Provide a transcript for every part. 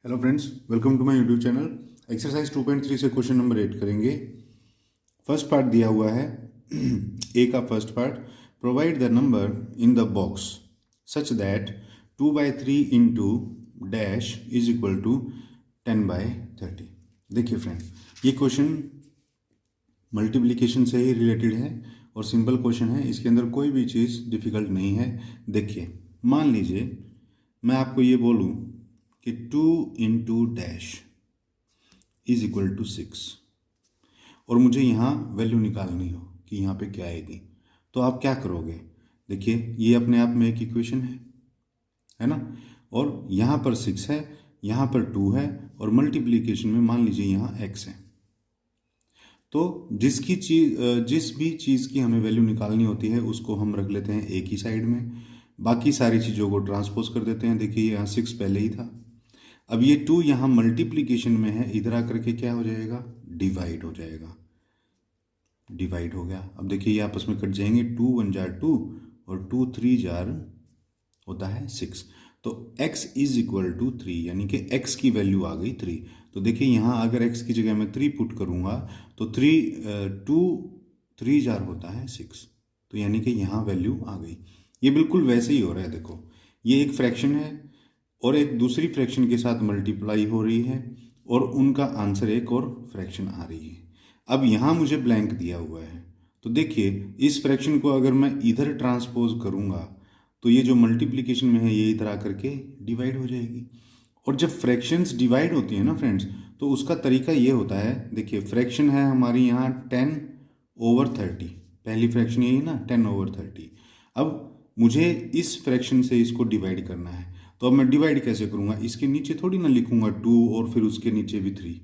Hello friends, welcome to my YouTube channel. Exercise 2.3 से question number 8 करेंगे। First part दिया हुआ है ए का first part, provide the number in the box such that 2/3 into dash is equal to 10/30। देखिए friend, ये question multiplication से ही related है और सिंपल क्वेश्चन है। इसके अंदर कोई भी चीज़ डिफिकल्ट नहीं है। देखिए, मान लीजिए मैं आपको ये बोलूँ कि 2 into dash is equal to 6 और मुझे यहाँ वैल्यू निकालनी हो कि यहाँ पे क्या आएगी, तो आप क्या करोगे? देखिए, ये अपने आप में एक इक्वेशन है ना। और यहाँ पर 6 है, यहाँ पर 2 है और मल्टीप्लिकेशन में मान लीजिए यहाँ x है। तो जिस भी चीज़ की हमें वैल्यू निकालनी होती है उसको हम रख लेते हैं एक ही साइड में, बाकी सारी चीज़ों को ट्रांसपोज कर देते हैं। देखिए, यहाँ 6 पहले ही था, अब ये 2 यहाँ मल्टीप्लिकेशन में है, इधर आकर के क्या हो जाएगा? डिवाइड हो जाएगा। डिवाइड हो गया। अब देखिए, ये आपस में कट जाएंगे, 2 1 जार 2 और 2 3 जार होता है 6। तो x इज इक्वल टू 3, यानी कि x की वैल्यू आ गई 3। तो देखिए, यहाँ अगर x की जगह मैं 3 पुट करूँगा तो 2 3 जार होता है 6, तो यानी कि यहाँ वैल्यू आ गई। ये बिल्कुल वैसे ही हो रहा है। देखो, ये एक फ्रैक्शन है और एक दूसरी फ्रैक्शन के साथ मल्टीप्लाई हो रही है और उनका आंसर एक और फ्रैक्शन आ रही है। अब यहाँ मुझे ब्लैंक दिया हुआ है, तो देखिए इस फ्रैक्शन को अगर मैं इधर ट्रांसपोज करूँगा तो ये जो मल्टीप्लिकेशन में है ये इधर आकर के डिवाइड हो जाएगी। और जब फ्रैक्शंस डिवाइड होती है ना फ्रेंड्स, तो उसका तरीका ये होता है। देखिए, फ्रैक्शन है हमारी यहाँ 10/30, पहली फ्रैक्शन यही ना 10/30। अब मुझे इस फ्रैक्शन से इसको डिवाइड करना है, तो अब मैं डिवाइड कैसे करूँगा? इसके नीचे थोड़ी ना लिखूँगा 2 और फिर उसके नीचे भी 3।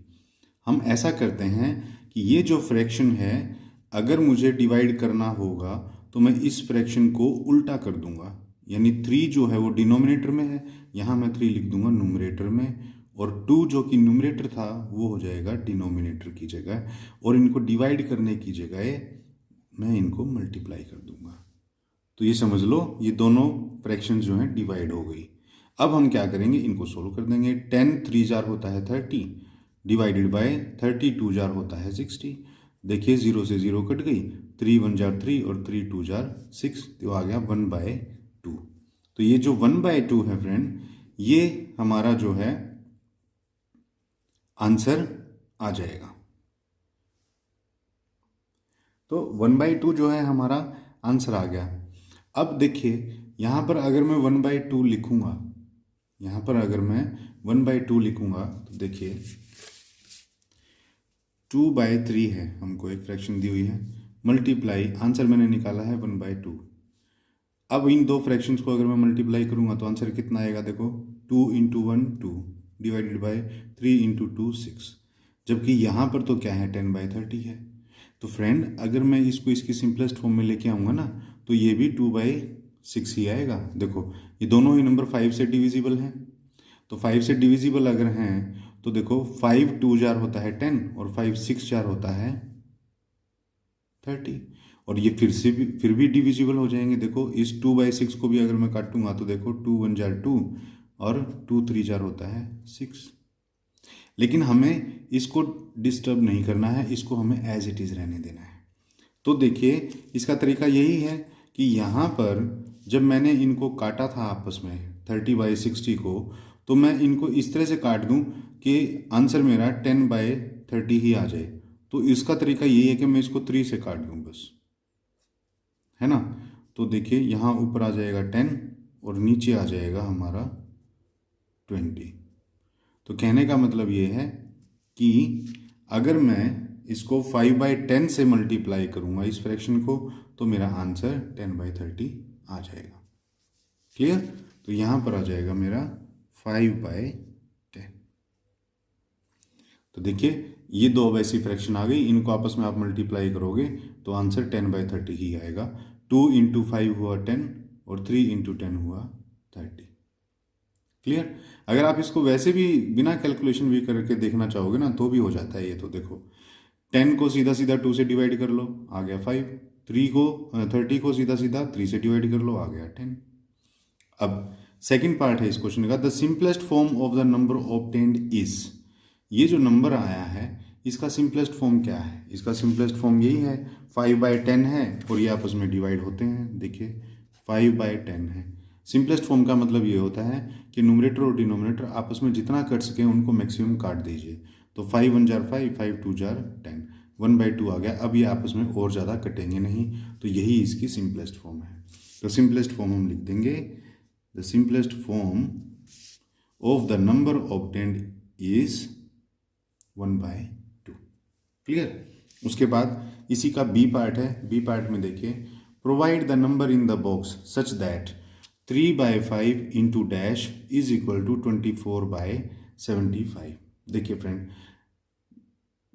हम ऐसा करते हैं कि ये जो फ्रैक्शन है, अगर मुझे डिवाइड करना होगा तो मैं इस फ्रैक्शन को उल्टा कर दूंगा, यानी 3 जो है वो डिनोमिनेटर में है, यहाँ मैं 3 लिख दूंगा न्यूमरेटर में, और 2 जो कि न्यूमरेटर था वो हो जाएगा डिनोमिनेटर की जगह, और इनको डिवाइड करने की जगह मैं इनको मल्टीप्लाई कर दूंगा। तो ये समझ लो, ये दोनों फ्रैक्शन जो हैं डिवाइड हो गई। अब हम क्या करेंगे? इनको सोल्व कर देंगे। 10 3 जार होता है 30, डिवाइडेड बाय 30 2 जार होता है 60। देखिए, 0 से 0 कट गई, 3 1 जार 3 और 3 2 जार 6, तो आ गया 1/2। तो ये जो 1/2 है फ्रेंड, ये हमारा जो है आंसर आ जाएगा। तो 1/2 जो है हमारा आंसर आ गया। अब देखिए, यहाँ पर अगर मैं 1/2 लिखूँगा, यहाँ पर अगर मैं 1/2 लिखूँगा तो देखिए 2/3 है, हमको एक फ्रैक्शन दी हुई है, मल्टीप्लाई आंसर मैंने निकाला है 1/2। अब इन दो फ्रैक्शंस को अगर मैं मल्टीप्लाई करूँगा तो आंसर कितना आएगा? देखो, 2 × 1 2 डिवाइडेड बाय 3 × 2 6, जबकि यहाँ पर तो क्या है? 10/30 है। तो फ्रेंड, अगर मैं इसको इसकी सिंपलेस्ट फॉर्म में लेके आऊँगा ना, तो ये भी 2/6 ही आएगा। देखो, ये दोनों ही नंबर 5 से डिविजिबल हैं, तो 5 से डिविजिबल अगर हैं तो देखो 5 2 जार होता है 10 और 5 6 जार होता है 30, और ये फिर भी डिविजिबल हो जाएंगे। देखो, इस 2/6 को भी अगर मैं काटूंगा तो देखो 2 1 जार 2 और 2 3 जार होता है 6। लेकिन हमें इसको डिस्टर्ब नहीं करना है, इसको हमें एज इट इज़ रहने देना है। तो देखिए, इसका तरीका यही है कि यहाँ पर जब मैंने इनको काटा था आपस में 30/60 को, तो मैं इनको इस तरह से काट दूं कि आंसर मेरा 10/30 ही आ जाए। तो इसका तरीका यही है कि मैं इसको 3 से काट दूं बस, है ना। तो देखिए, यहाँ ऊपर आ जाएगा 10 और नीचे आ जाएगा हमारा 20। तो कहने का मतलब ये है कि अगर मैं इसको 5/10 से मल्टीप्लाई करूँगा इस फ्रैक्शन को, तो मेरा आंसर 10/30 आ जाएगा। क्लियर? तो यहाँ पर आ जाएगा मेरा 5/10। तो देखिए, ये दो वैसी फ्रैक्शन आ गई, इनको आपस में आप मल्टीप्लाई करोगे तो आंसर 10/30 ही आएगा। 2 × 5 हुआ 10 और 3 × 10 हुआ 30। क्लियर? अगर आप इसको वैसे भी बिना कैलकुलेशन भी करके देखना चाहोगे ना, तो भी हो जाता है ये। तो देखो, 10 को सीधा सीधा 2 से डिवाइड कर लो, आ गया 5। 30 को सीधा सीधा 3 से डिवाइड कर लो, आ गया 10। अब सेकंड पार्ट है इस क्वेश्चन का, the simplest form of the number obtained is. ये जो नंबर आया है इसका सिंपलेस्ट फॉर्म क्या है? इसका सिंपलेस्ट फॉर्म यही है, 5/10 है और ये आपस में डिवाइड होते हैं। देखिए 5/10 है। सिंपलेस्ट फॉर्म का मतलब ये होता है कि न्यूमरेटर और डिनोमिनेटर आपस में जितना कट सके उनको मैक्सिमम काट दीजिए। तो 5 1 जार 5, 5 2 जार 10, 1/2 आ गया। अब ये आपस में और ज़्यादा कटेंगे नहीं, तो यही इसकी सिंपलेस्ट फॉर्म है। तो सिंपलेस्ट फॉर्म हम लिख देंगे, the simplest form of the number obtained is 1/2। Clear. उसके बाद इसी का बी पार्ट है। बी पार्ट में देखिए, provide the number in the box such that 3/5 into dash is equal to 24/75। देखिए फ्रेंड,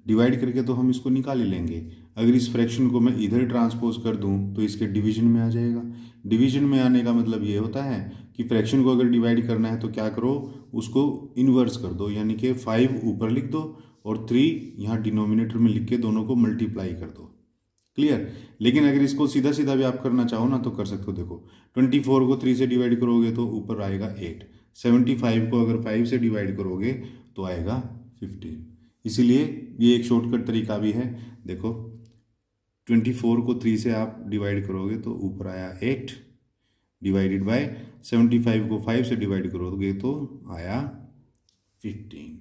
डिवाइड करके तो हम इसको निकाल ही लेंगे। अगर इस फ्रैक्शन को मैं इधर ट्रांसपोज कर दूं तो इसके डिवीजन में आ जाएगा। डिवीजन में आने का मतलब ये होता है कि फ्रैक्शन को अगर डिवाइड करना है तो क्या करो, उसको इन्वर्स कर दो, यानी कि 5 ऊपर लिख दो और 3 यहाँ डिनोमिनेटर में लिख के दोनों को मल्टीप्लाई कर दो। क्लियर। लेकिन अगर इसको सीधा सीधा भी आप करना चाहो ना तो कर सकते हो। देखो 24 को 3 से डिवाइड करोगे तो ऊपर आएगा 8, 75 को अगर 5 से डिवाइड करोगे तो आएगा 15। इसीलिए ये एक शॉर्टकट तरीका भी है। देखो 24 को 3 से आप डिवाइड करोगे तो ऊपर आया 8 डिवाइडेड बाय 75 को 5 से डिवाइड करोगे तो आया 15।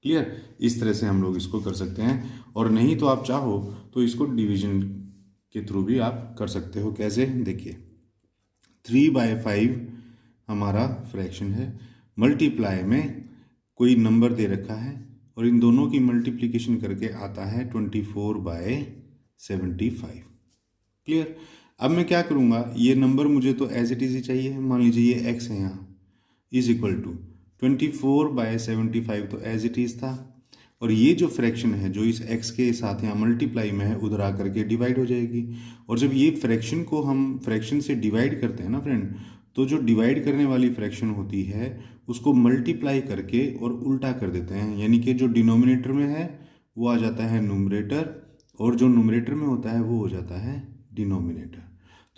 क्लियर। इस तरह से हम लोग इसको कर सकते हैं, और नहीं तो आप चाहो तो इसको डिवीजन के थ्रू भी आप कर सकते हो। कैसे? देखिए 3/5 हमारा फ्रैक्शन है, मल्टीप्लाई में कोई नंबर दे रखा है और इन दोनों की मल्टीप्लिकेशन करके आता है 24/75। क्लियर। अब मैं क्या करूँगा, ये नंबर मुझे तो एज इट इज ही चाहिए। मान लीजिए ये x है यहाँ, इज इक्वल टू 24/75 तो एज इट इज था, और ये जो फ्रैक्शन है जो इस x के साथ यहाँ मल्टीप्लाई में है उधर आकर के डिवाइड हो जाएगी। और जब ये फ्रैक्शन को हम फ्रैक्शन से डिवाइड करते हैं ना फ्रेंड, तो जो डिवाइड करने वाली फ्रैक्शन होती है उसको मल्टीप्लाई करके और उल्टा कर देते हैं, यानी कि जो डिनोमिनेटर में है वो आ जाता है न्यूमरेटर और जो न्यूमरेटर में होता है वो हो जाता है डिनोमिनेटर।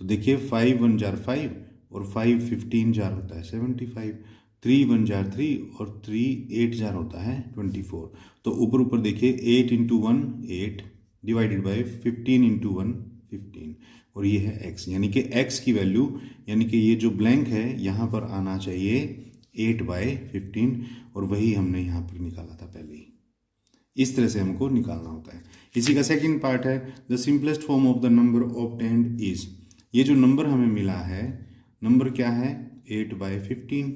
तो देखिए 5 1 जार 5 और 5 15 जार होता है 75, 3 1 जार 3 और 3 8 जार होता है 24। तो ऊपर ऊपर देखिए 8 इंटू 1 8 डिवाइडेड बाई 15 इंटू 1 15, और ये है x, यानी कि x की वैल्यू, यानी कि ये जो ब्लैंक है यहाँ पर आना चाहिए 8/15, और वही हमने यहाँ पर निकाला था पहले ही। इस तरह से हमको निकालना होता है। इसी का सेकंड पार्ट है, the simplest form of the number obtained is. ये जो नंबर हमें मिला है, नंबर क्या है 8/15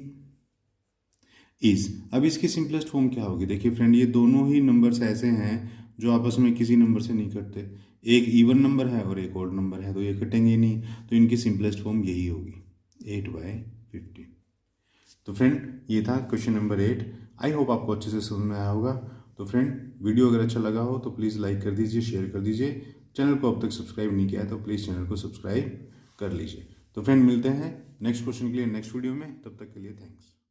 इज। अब इसकी सिंपलेस्ट फॉर्म क्या होगी? देखिए फ्रेंड, ये दोनों ही नंबर्स ऐसे हैं जो आपस में किसी नंबर से नहीं कटते। एक इवन नंबर है और एक ऑड नंबर है, तो ये कटेंगे नहीं, तो इनकी सिंपलेस्ट फॉर्म यही होगी 8/15। तो फ्रेंड, ये था क्वेश्चन नंबर 8। आई होप आपको अच्छे से समझ में आया होगा। तो फ्रेंड, वीडियो अगर अच्छा लगा हो तो प्लीज़ लाइक कर दीजिए, शेयर कर दीजिए। चैनल को अब तक सब्सक्राइब नहीं किया है तो प्लीज़ चैनल को सब्सक्राइब कर लीजिए। तो फ्रेंड, मिलते हैं नेक्स्ट क्वेश्चन के लिए नेक्स्ट वीडियो में। तब तक के लिए थैंक्स।